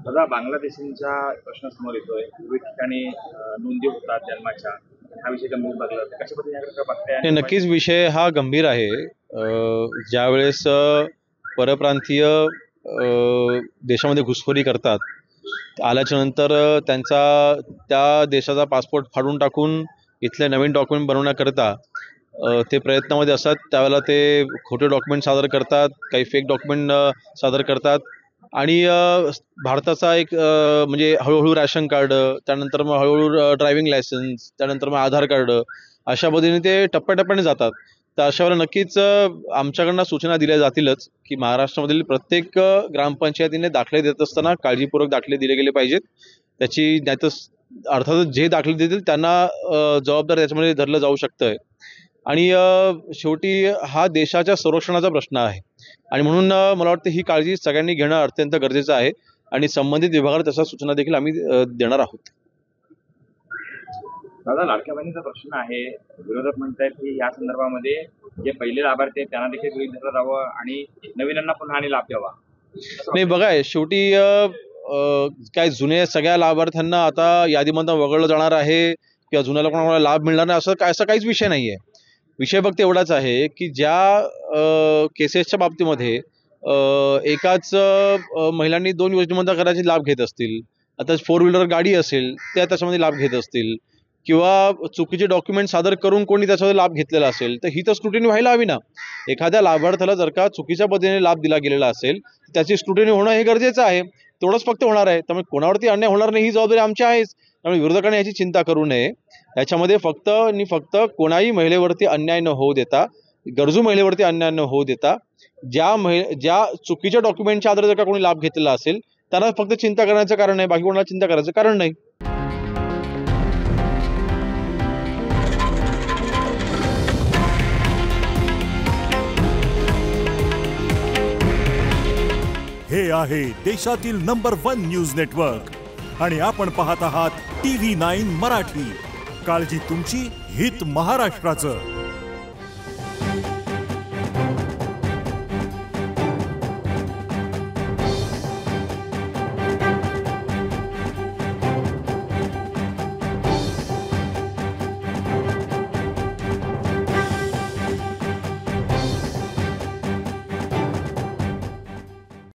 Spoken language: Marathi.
दादा, बांगलादेशींचा प्रश्न समोर येतोय. विविध ठिकाणी नोंदी होतात जन्माच्या. हा विषय गंभीर बघला तर कशा पद्धतीने बघताय? नाही, नक्कीच विषय हा गंभीर आहे. ज्यावेळेस परप्रांतीय देशामध्ये घुसखोरी करतात, आल्याच्या नंतर त्यांचा त्या देशाचा पासपोर्ट फाडून टाकून इथले नवीन डॉक्युमेंट बनवण्याकरता ते प्रयत्नामध्ये असतात. त्यावेळेला ते खोटे डॉक्युमेंट सादर करतात, काही फेक डॉक्युमेंट सादर करतात आणि भारताचा एक म्हणजे हळूहळू रॅशन कार्ड, त्यानंतर मग हळूहळू ड्रायव्हिंग लायसन्स, त्यानंतर मग आधार कार्ड, अशा पद्धतीने ते टप्प्याटप्प्याने जातात. तर अशा वेळेला नक्कीच आमच्याकडनं सूचना दिल्या जातीलच की महाराष्ट्रामधील प्रत्येक ग्रामपंचायतीने दाखले देत असताना काळजीपूर्वक दाखले दिले गेले पाहिजेत. त्याची नाहीतर अर्थातच जे दाखले देतील त्यांना जबाबदार त्याच्यामध्ये धरलं जाऊ शकतंय. आणि शेवटी हा देशाच्या संरक्षणाचा प्रश्न आहे आणि म्हणून मला वाटतं ही काळजी सगळ्यांनी घेणं अत्यंत गरजेचं आहे आणि संबंधित विभागाला तशा सूचना देखील आम्ही देणार आहोत. दादा, लाडक्या बहिणीचा प्रश्न आहे. विरोधक म्हणतात की या संदर्भामध्ये जे पहिले लाभार्थी आहेत त्यांना देखील गृहीत धरलं जावं आणि नवीनांना पुन्हा आणि लाभ द्यावा. नाही, बघा, शेवटी काय जुने सगळ्या लाभार्थ्यांना आता यादीमधून वगळलं जाणार आहे किंवा जुन्याला कोणाला लाभ मिळणार नाही असं काहीच विषय नाहीये. विषय फक्त एवढाच आहे की ज्या केसेसच्या बाबतीमध्ये एकाच महिलांनी 2 योजनेमध्ये कदाचित लाभ घेत असतील, आता 4 व्हीलर गाडी असेल त्याच्यामध्ये लाभ घेत असतील किंवा चुकीचे डॉक्युमेंट सादर करून कोणी त्याच्यामध्ये लाभ घेतलेला असेल, तर ही तर स्क्रुटिनी व्हायला हवी ना. एखाद्या लाभार्थ्याला जर का चुकीच्या पद्धतीने लाभ दिला गेलेला असेल त्याची स्क्रुटिनी होणं हे गरजेचं आहे. तेवढंच फक्त होणार आहे. त्यामुळे कोणावरती अन्याय होणार नाही ही जबाबदारी आमची आहेच. त्यामुळे विरोधकांनी याची चिंता करू नये. याच्यामध्ये फक्त आणि फक्त कोणाही महिलेवरती अन्याय न होऊ देता, गरजू महिलेवरती अन्याय न होऊ देता, ज्या चुकीच्या डॉक्युमेंटच्या आधारे जर का कोणी लाभ घेतलेला असेल त्यांना फक्त चिंता करण्याचं कारण आहे, बाकी कोणाला चिंता करायचं कारण नाही. हे आहे देशातील नंबर 1 न्यूज नेटवर्क आणि आपण पाहत आहात TV9 मराठी. काळजी तुमची, हित महाराष्ट्राचं.